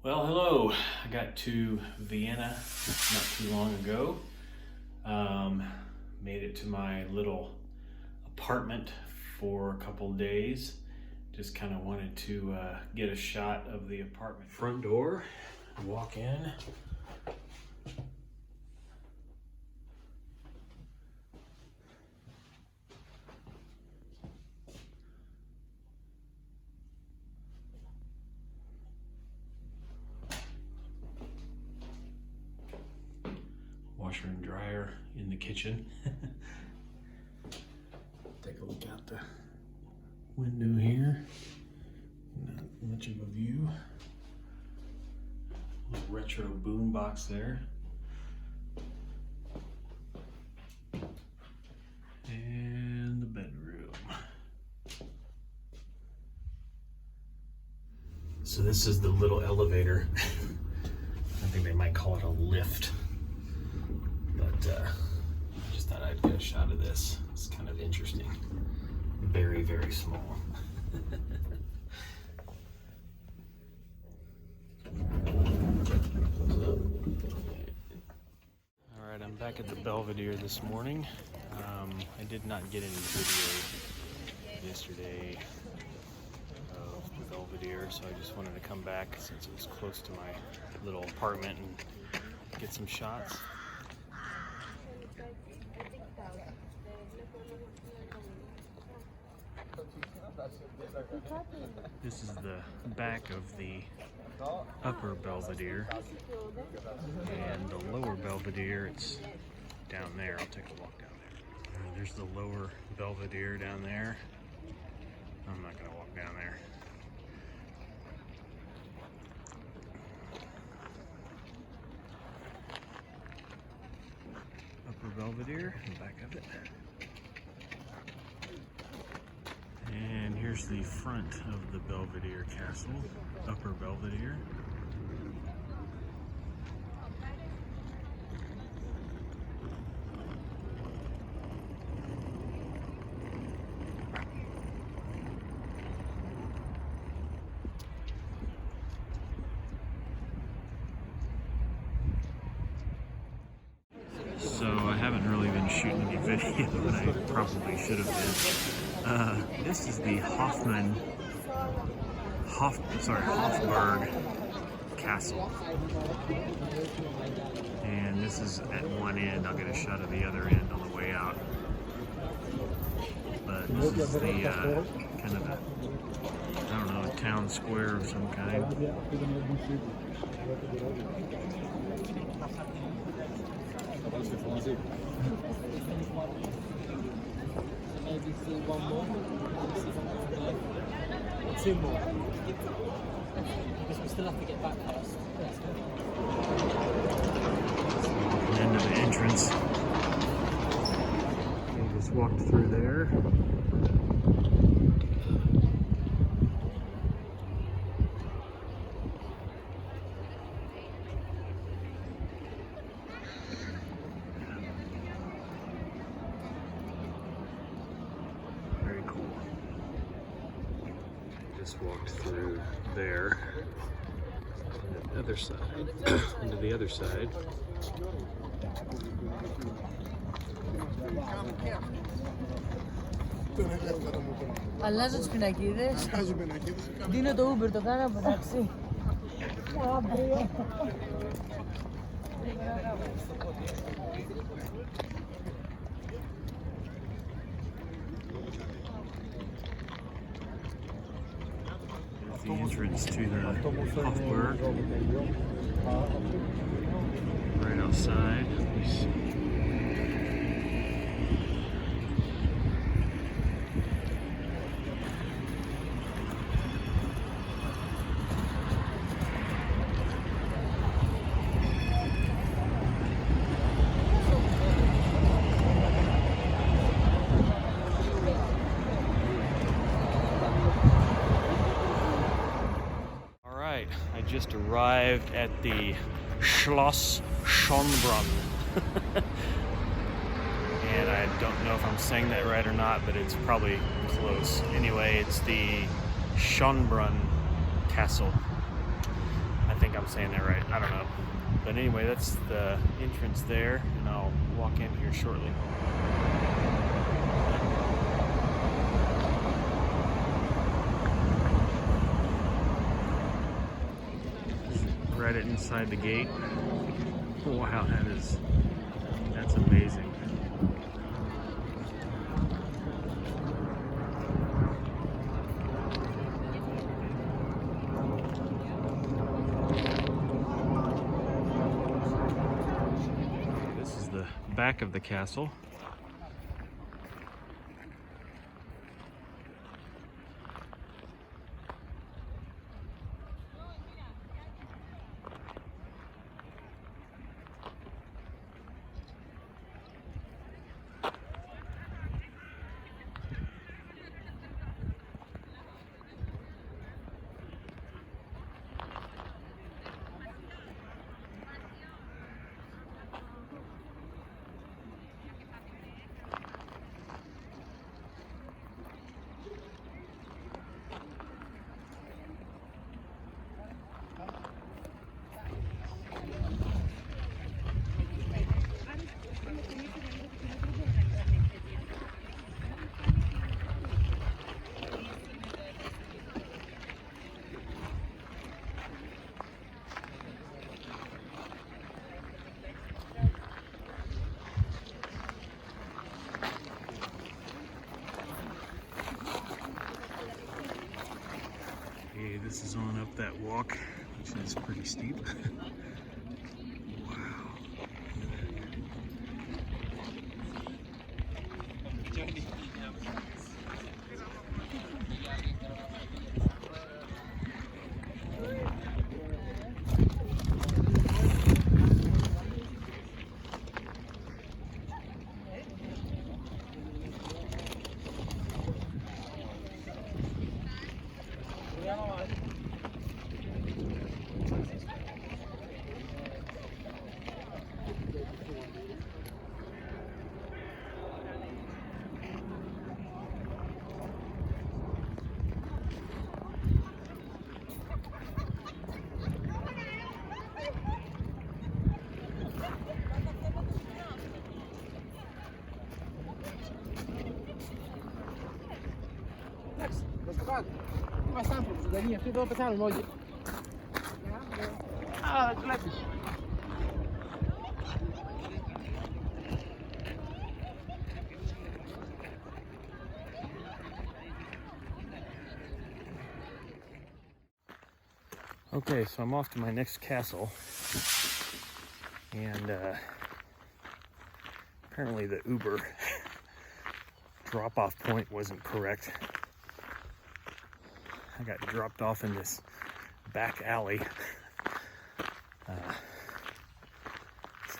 Well, hello. I got to Vienna not too long ago. Made it to my little apartment for a couple days. Just kind of wanted to get a shot of the apartment. Front door, walk in. Washer and dryer in the kitchen. Take a look out the window here. Not much of a view. Little retro boom box there. And the bedroom. So this is the little elevator. I think they might call it a lift. But just thought I'd get a shot of this. It's kind of interesting. Very, very small. Alright, I'm back at the Belvedere this morning. I did not get any video yesterday of the Belvedere, so I just wanted to come back since it was close to my little apartment and get some shots. This is the back of the upper Belvedere, and the lower Belvedere, it's down there. I'll take a walk down there. There's the lower Belvedere down there. I'm not going to walk down there. Upper Belvedere, the back of it. And here's the front of the Belvedere Castle, Upper Belvedere. So I haven't really been shooting any video, but I probably should have been. This is the Hofburg Castle, and this is at one end. I'll get a shot of the other end on the way out. But this is the kind of I don't know, a town square of some kind. Maybe see one more. Two more. Because we still have to get back first. End of the entrance. We just walked through there. Just walked through there, on the other side, into the other side. Αλλάζω τις πινακίδες. Δίνω το Uber, το κάνω από ταξί. The entrance to the Hofburg, right outside. I just arrived at the Schloss Schönbrunn. And I don't know if I'm saying that right or not, but it's probably close. Anyway, it's the Schönbrunn Castle. I think I'm I'm saying that right. I don't know. But anyway, that's the entrance there, and I'll walk in here shortly. Right inside the gate. Wow, that's amazing. This is the back of the castle. Okay, this is on up that walk, which is pretty steep. Wow. Okay, so I'm off to my next castle, and apparently the Uber drop-off point wasn't correct. I got dropped off in this back alley. So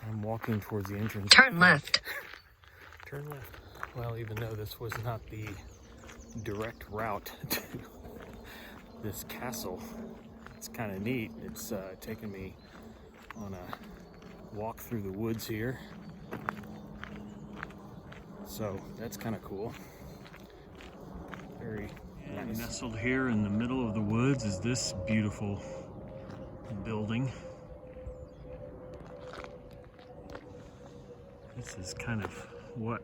I'm walking towards the entrance. Turn left. Turn left. Well, even though this was not the direct route to this castle, it's kind of neat. It's taken me on a walk through the woods here. So that's kind of cool. Very nice. Nestled here in the middle of the woods is this beautiful building. This is kind of what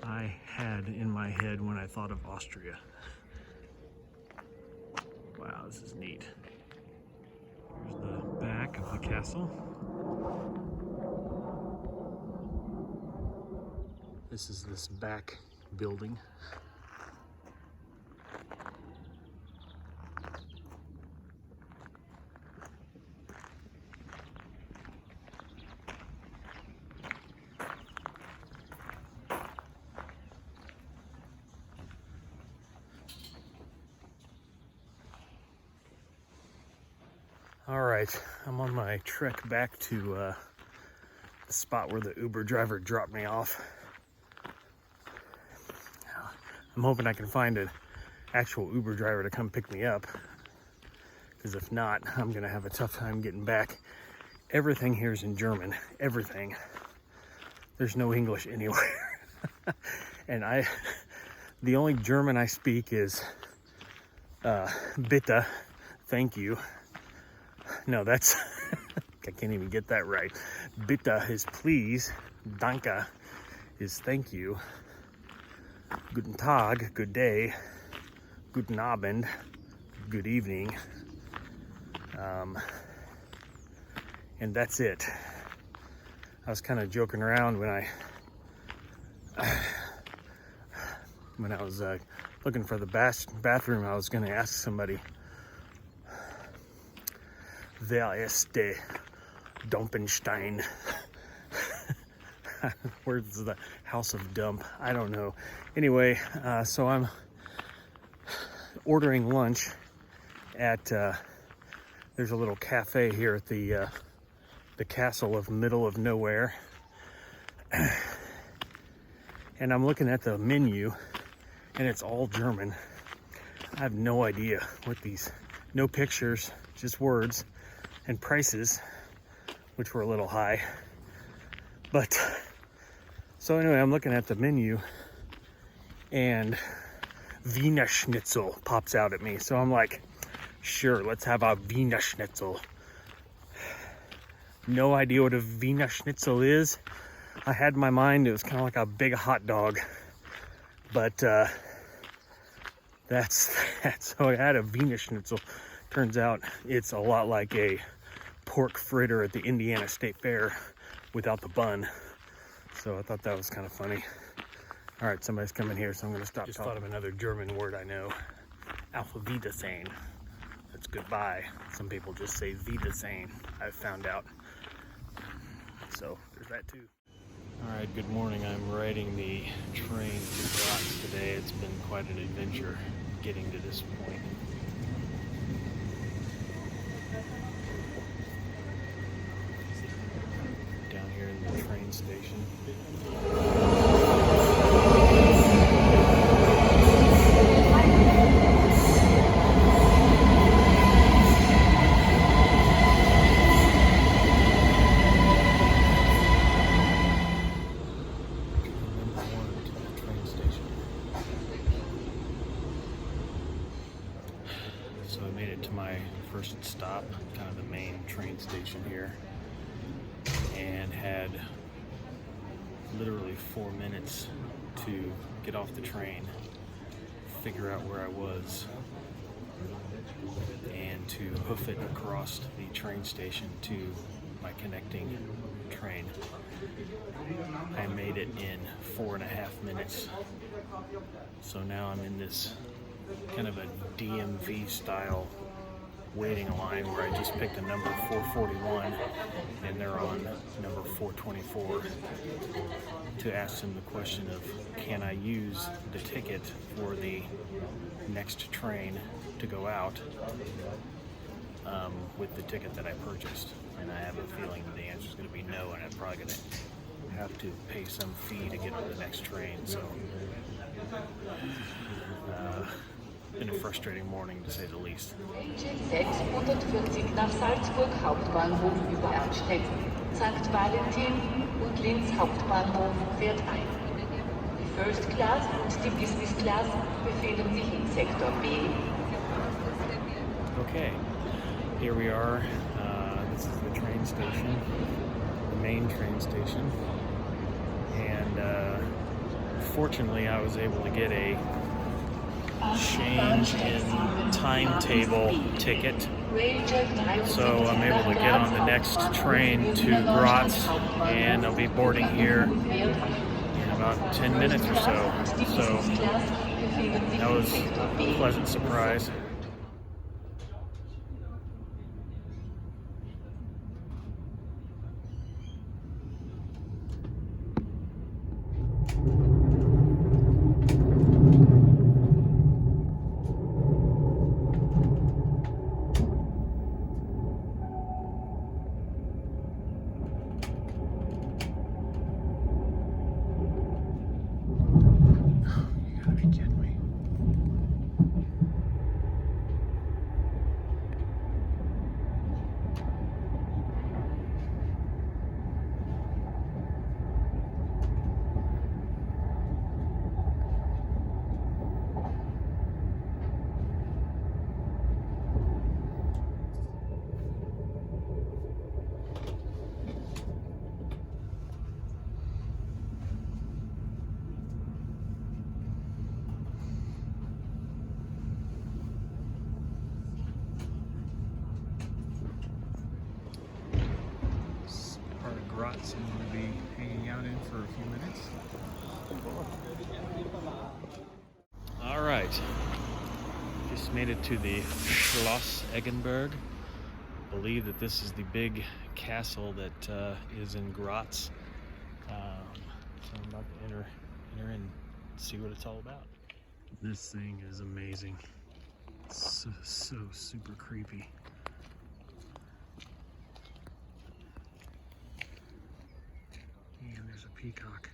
I had in my head when I thought of Austria. Wow, this is neat. Here's the back of the castle. This is this back building. All right, I'm on my trek back to the spot where the Uber driver dropped me off. I'm hoping I can find an actual Uber driver to come pick me up, because if not, I'm gonna have a tough time getting back. Everything here is in German, everything. There's no English anywhere. And the only German I speak is bitte, thank you. No, that's, I can't even get that right. Bitte is please. Danke is thank you. Guten Tag, good day. Guten Abend, good evening. And that's it. I was kind of joking around when I was looking for the bathroom. I was going to ask somebody, wer ist der Dumpenstein? Where's the house of dump? I don't know. Anyway, so I'm ordering lunch at, there's a little cafe here at the castle of middle of nowhere. And I'm looking at the menu and it's all German. I have no idea what these, no pictures, just words and prices, which were a little high. But, so anyway, I'm looking at the menu and Wiener Schnitzel pops out at me. So I'm like, sure, let's have a Wiener Schnitzel. No idea what a Wiener Schnitzel is. I had in my mind it was kind of like a big hot dog, but that's so I had a Wiener Schnitzel. Turns out it's a lot like a pork fritter at the Indiana State Fair without the bun. So I thought that was kind of funny. All right, somebody's coming here, so I'm going to stop. Just thought of another German word I know. Auf Wiedersehen. That's goodbye. Some people just say Wiedersehen, I've found out. So there's that too. All right, good morning. I'm riding the train to Graz today. It's been quite an adventure getting to this point. Down here in the train station. So I made it to my first stop, kind of the main train station here, and had literally 4 minutes to get off the train, figure out where I was, and to hoof it across the train station to my connecting train. I made it in 4.5 minutes. So now I'm in this kind of a DMV style waiting line where I just picked a number 441 and they're on number 424 to ask them the question of, can I use the ticket for the next train to go out with the ticket that I purchased? And I have a feeling that the answer is going to be no, and I'm probably going to have to pay some fee to get on the next train. So been a frustrating morning, to say the least. 640 nach Salzburg Hauptbahnhof über Amstetten, St. Valentin und Linz Hauptbahnhof fährt ein. Die First Class und die Business Class befinden sich in Sektor B. Okay, here we are. This is the train station, the main train station, and fortunately I was able to get a change in timetable ticket, so I'm able to get on the next train to Graz, and I'll be boarding here in about 10 minutes or so. So that was a pleasant surprise. Graz I'm going to be hanging out in for a few minutes. All right, just made it to the Schloss Eggenberg. I believe that this is the big castle that is in Graz. So I'm about to enter and see what it's all about. This thing is amazing. It's so super creepy. And there's a peacock.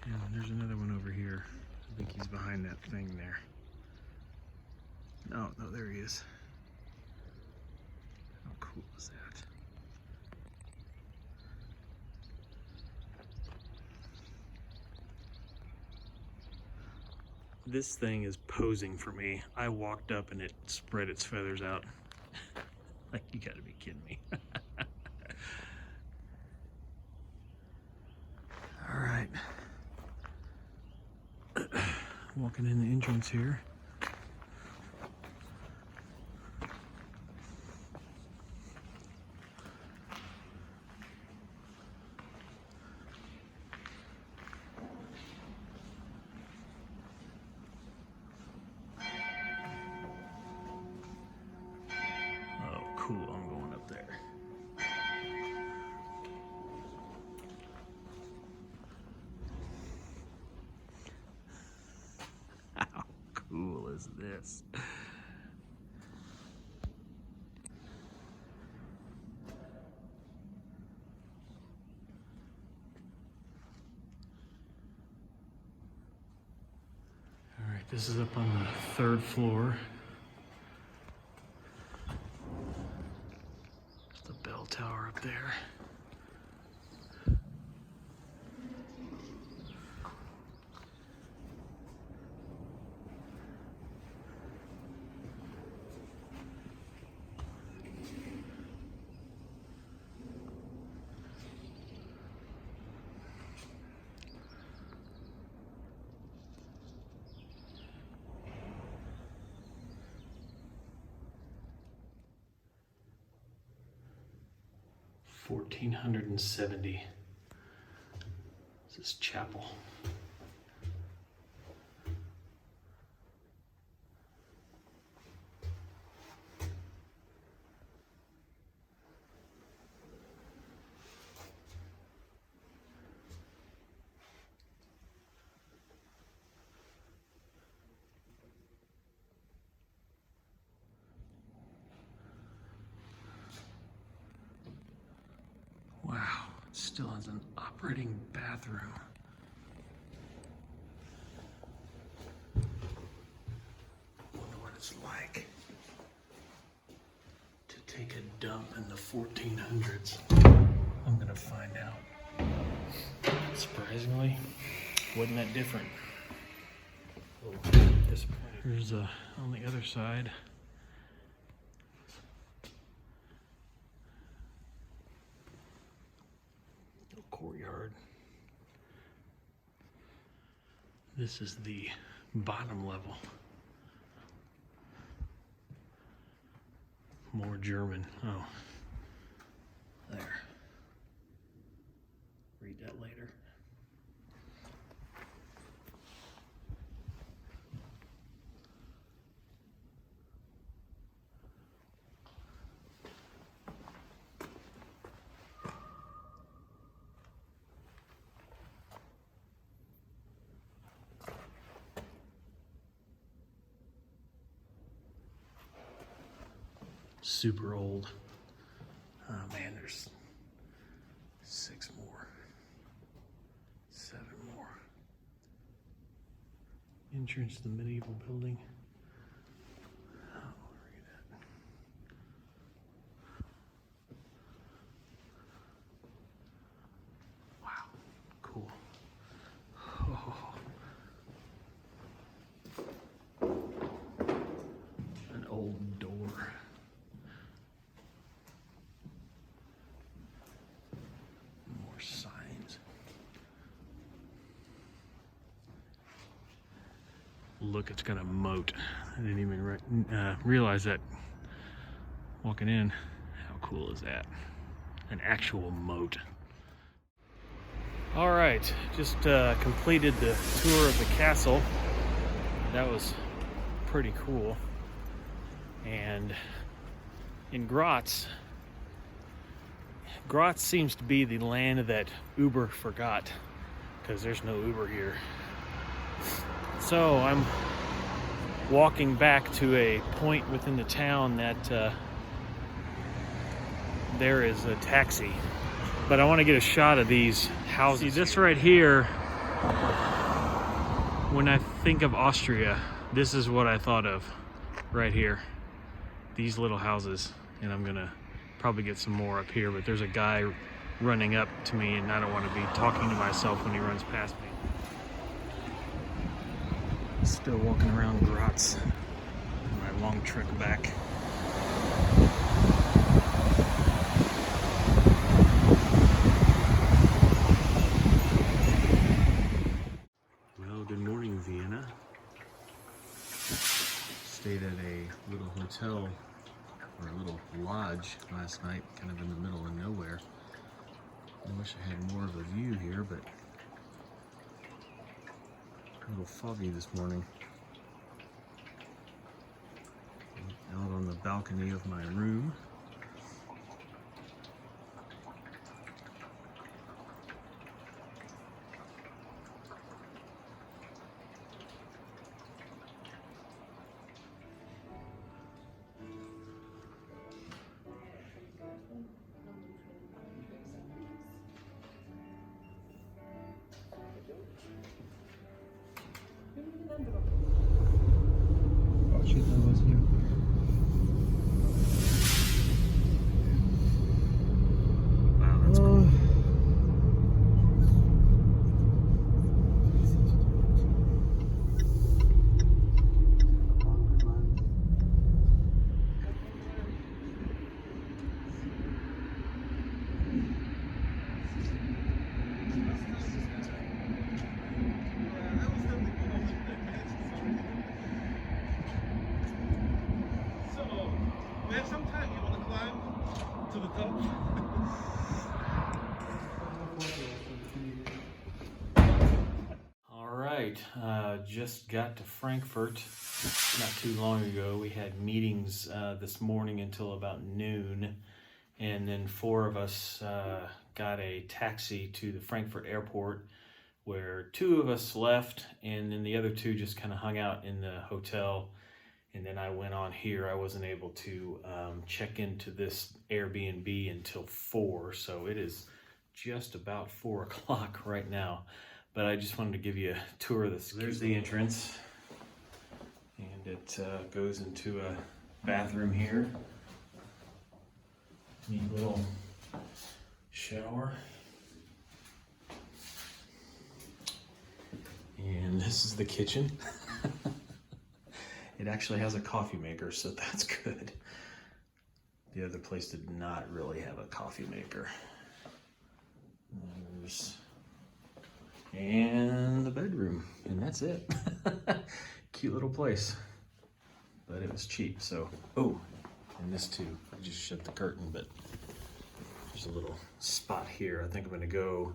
And there's another one over here. I think he's behind that thing there. No, there he is. How cool is that? This thing is posing for me. I walked up and it spread its feathers out. Like, you gotta be kidding me. All right. Walking in the entrance here. Oh, cool, I'm going up there. How cool is this? All right, this is up on the 3rd floor. The bell tower up there. $1,470. This is chapel. Wow, it still has an operating bathroom. Wonder what it's like to take a dump in the 1400s. I'm gonna find out. Surprisingly, wasn't that different. A little disappointing. Here's on the other side. Courtyard. This is the bottom level. More German. Oh, there. Read that later. Super old. Oh man, there's 6 more. 7 more. Entrance to the medieval building. Oh, look at that. Wow, cool. Oh. An old door. Look, it's got a moat. I didn't even realize that walking in. How cool is that? An actual moat. All right, just completed the tour of the castle. That was pretty cool. And in Graz seems to be the land that Uber forgot, because there's no Uber here. So I'm walking back to a point within the town that there is a taxi. But I want to get a shot of these houses. See, this right here, when I think of Austria, this is what I thought of right here. These little houses. And I'm gonna probably get some more up here, but there's a guy running up to me and I don't want to be talking to myself when he runs past me. Still walking around Graz on my long trek back. Well, good morning, Vienna. Stayed at a little hotel, or a little lodge last night, kind of in the middle of nowhere. I wish I had more of a view here, but a little foggy this morning. Out on the balcony of my room. Wow, that's cool. We have some time. You want to climb to the top? All right, just got to Frankfurt not too long ago. We had meetings this morning until about noon, and then 4 of us got a taxi to the Frankfurt airport, where 2 of us left, and then the other 2 just kind of hung out in the hotel. And then I went on here. I wasn't able to check into this Airbnb until 4, so it is just about 4 o'clock right now. But I just wanted to give you a tour of this. There's the entrance, and it goes into a bathroom here. Neat little shower. And this is the kitchen. It actually has a coffee maker, so that's good. The other place did not really have a coffee maker. And the bedroom, and that's it. Cute little place, but it was cheap, so. Oh, and this too. I just shut the curtain, but there's a little spot here. I think I'm gonna go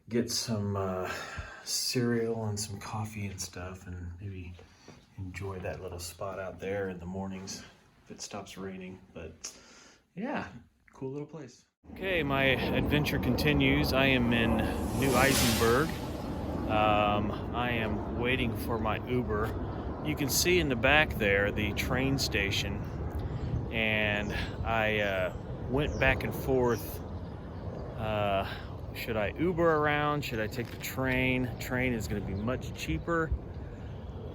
get some cereal and some coffee and stuff, and maybe enjoy that little spot out there in the mornings if it stops raining. But yeah, cool little place. Okay, my adventure continues. I am in New Isenburg. I am waiting for my Uber. You can see in the back there the train station, and I went back and forth. Should I Uber around? Should I take the train? Train is going to be much cheaper.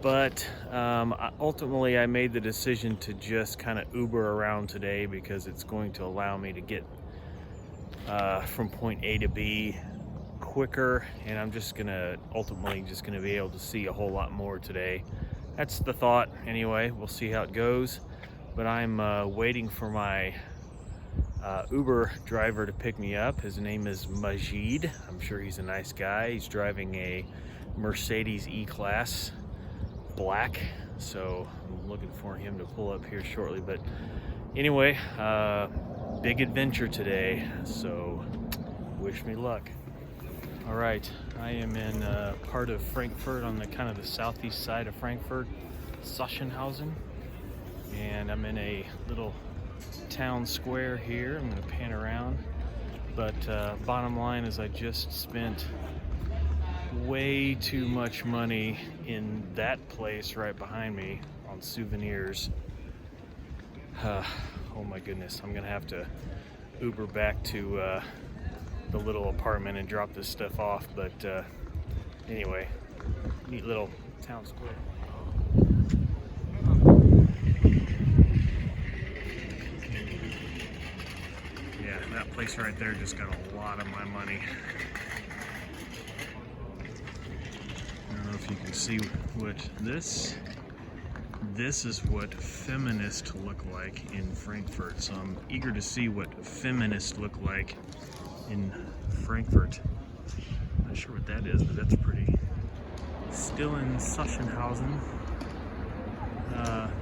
But ultimately, I made the decision to just kind of Uber around today, because it's going to allow me to get from point A to B quicker, and I'm just gonna ultimately just gonna be able to see a whole lot more today. That's the thought anyway. We'll see how it goes, but I'm waiting for my Uber driver to pick me up. His name is Majid. I'm sure he's a nice guy. He's driving a Mercedes E-Class black, so I'm looking for him to pull up here shortly. But anyway, big adventure today, so wish me luck. All right, I am in part of Frankfurt on the kind of the southeast side of Frankfurt, Sachsenhausen, and I'm in a little town square here. I'm gonna pan around, but bottom line is I just spent way too much money in that place right behind me on souvenirs. Oh my goodness, I'm gonna have to Uber back to the little apartment and drop this stuff off, but anyway, neat little town square. Yeah, that place right there just got a lot of my money. I don't know if you can see what this is what feminists look like in Frankfurt. So I'm eager to see what feminists look like in Frankfurt. Not sure what that is, but that's pretty. Still in Sachsenhausen.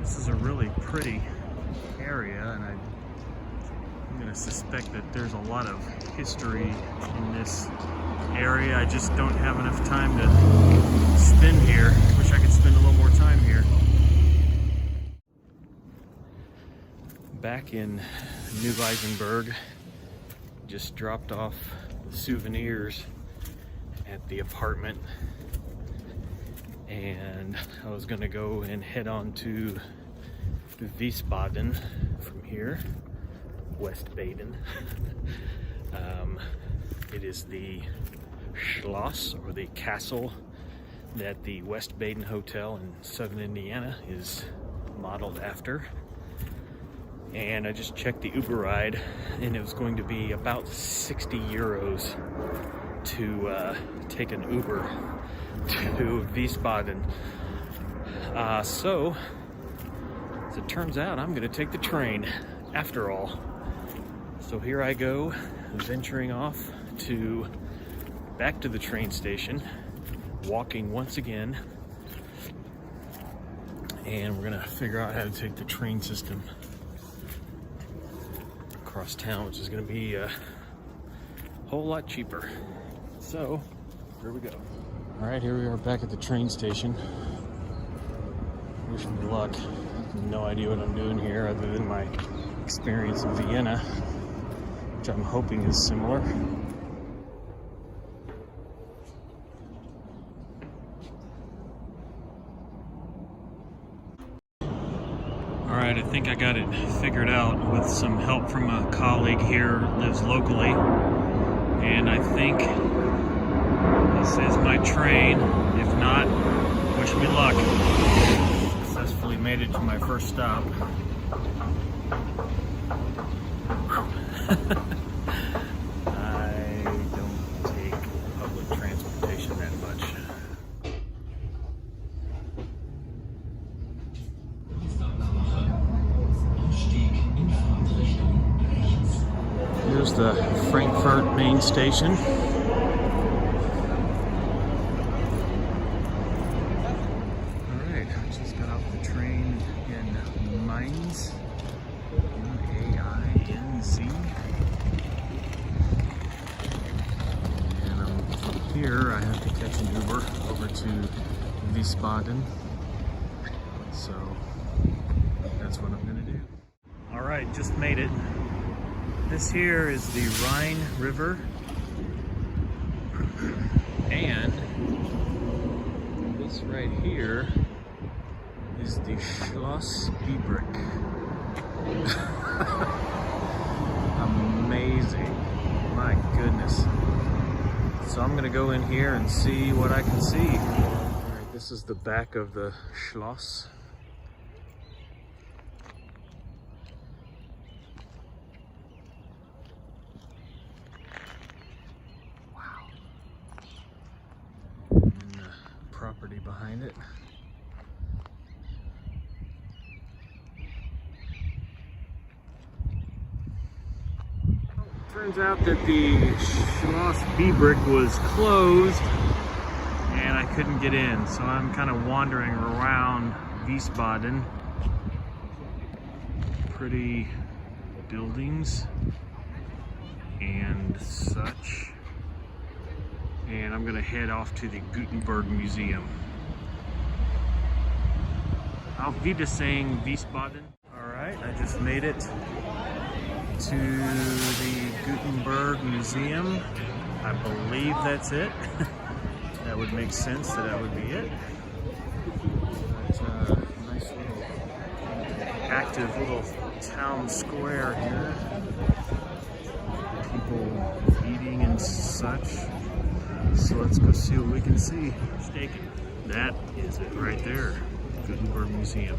This is a really pretty area, and I'm going to suspect that there's a lot of history in this area. I just don't have enough time to spend here. Wish I could spend a little more time here. Back in New Weisenberg, just dropped off souvenirs at the apartment, and I was gonna go and head on to Wiesbaden from here, West Baden. It is the Schloss, or the castle, that the West Baden Hotel in Southern Indiana is modeled after. And I just checked the Uber ride, and it was going to be about 60 euros to take an Uber to Wiesbaden. So, as it turns out, I'm going to take the train after all. So here I go, venturing off back to the train station, walking once again, and we're going to figure out how to take the train system across town, which is going to be a whole lot cheaper. So here we go. All right, here we are back at the train station. Wish me luck. No idea what I'm doing here other than my experience in Vienna, which I'm hoping is similar. Alright, I think I got it figured out with some help from a colleague here who lives locally. And I think this is my train. If not, wish me luck. Successfully made it to my first stop. I don't take public transportation that much. Here's the Frankfurt main station. Alright, I just got off the train in Mainz. M-A-I-N-Z. And from here I have to catch an Uber over to Wiesbaden. So that's what I'm gonna do. Alright, just made it. This here is the Rhine River, and this right here is the Schloss Biebrich. Amazing, my goodness. So I'm gonna go in here and see what I can see. All right, this is the back of the Schloss. Property behind it. Turns out that the Schloss Biebrich was closed and I couldn't get in, so I'm kind of wandering around Wiesbaden. Pretty buildings and such. And I'm gonna head off to the Gutenberg Museum. Auf Wiedersehen, Wiesbaden. All right, I just made it to the Gutenberg Museum. I believe that's it. That would make sense that that would be it. But, nice little active little town square here. People eating and such. So let's go see what we can see. Staking. That is it right there. Gutenberg Museum.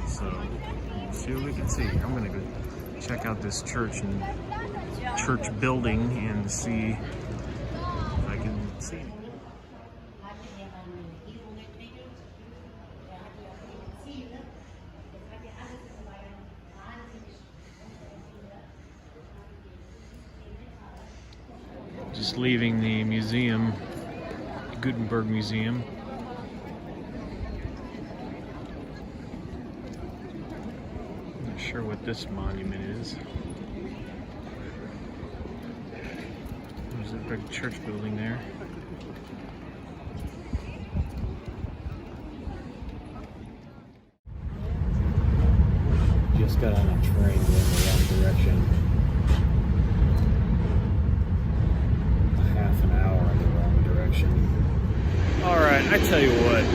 So let's see what we can see. I'm gonna go check out this church and church building and see if I can see anything. Just leaving the museum, Gutenberg Museum. Not sure what this monument is. There's a big church building there. Just got on a train going the wrong direction. Half an hour in the wrong direction. All right, I tell you what.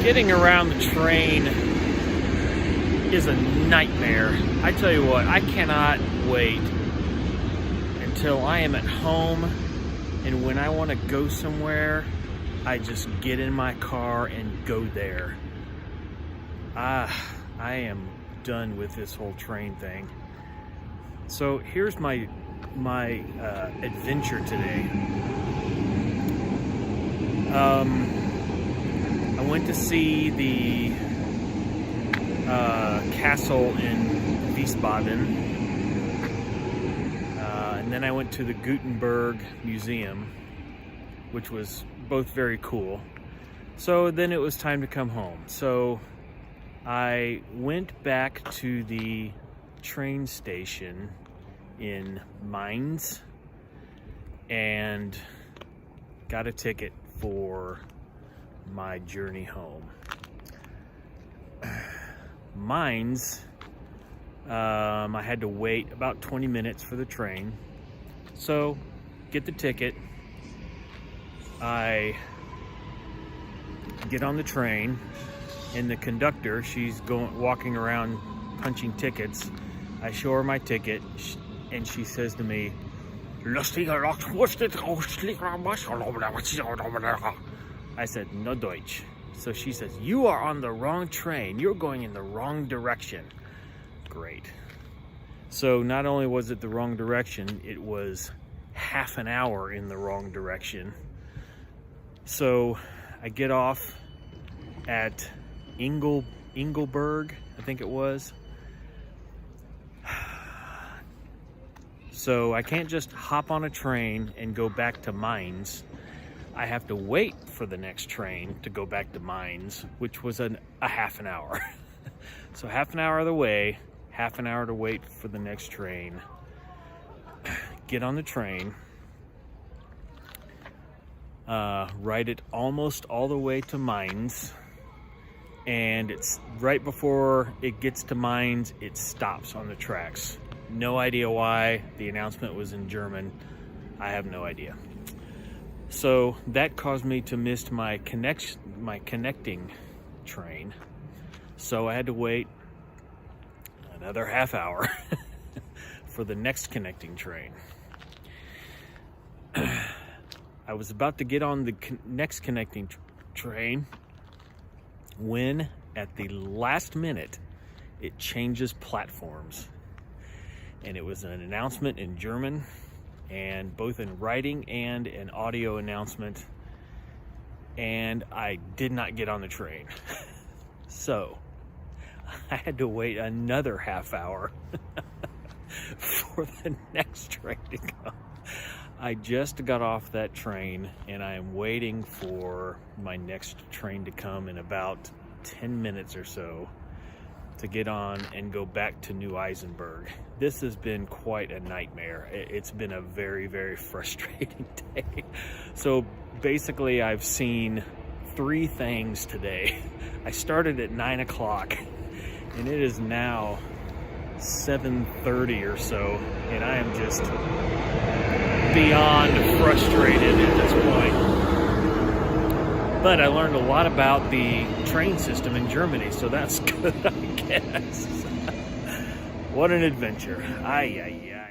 Getting around the train is a nightmare. I tell you what, I cannot wait until I am at home, and when I want to go somewhere, I just get in my car and go there. I am done with this whole train thing. So here's my adventure today. I went to see the castle in Wiesbaden, and then I went to the Gutenberg Museum, which was both very cool. So then it was time to come home. So I went back to the train station in Mainz and got a ticket for my journey home. Mainz, I had to wait about 20 minutes for the train. So, get the ticket. I get on the train, and the conductor, she's walking around punching tickets. I show her my ticket, and she says to me, I said, no Deutsch. So she says, you are on the wrong train. You're going in the wrong direction. Great. So not only was it the wrong direction, it was half an hour in the wrong direction. So I get off at Engelberg, I think it was. So I can't just hop on a train and go back to Mainz. I have to wait for the next train to go back to Mainz, which was a half an hour. So half an hour of the way, half an hour to wait for the next train. Get on the train, ride it almost all the way to Mainz, and it's right before it gets to Mainz, it stops on the tracks. No idea why. The announcement was in German. I have no idea. So that caused me to miss my connecting train. So I had to wait another half hour for the next connecting train. I was about to get on the next connecting train when, at the last minute, it changes platforms. And it was an announcement in German, and both in writing and an audio announcement, and I did not get on the train. So I had to wait another half hour for the next train to come. I just got off that train, and I am waiting for my next train to come in about 10 minutes or so. to get on and go back to New Eisenberg. This has been quite a nightmare. It's been a very, very frustrating day. So basically I've seen 3 things today. I started at 9 o'clock and it is now 7:30 or so, and I am just beyond frustrated at this point. But I learned a lot about the train system in Germany, so that's good, I guess. What an adventure. Ay, ay, ay.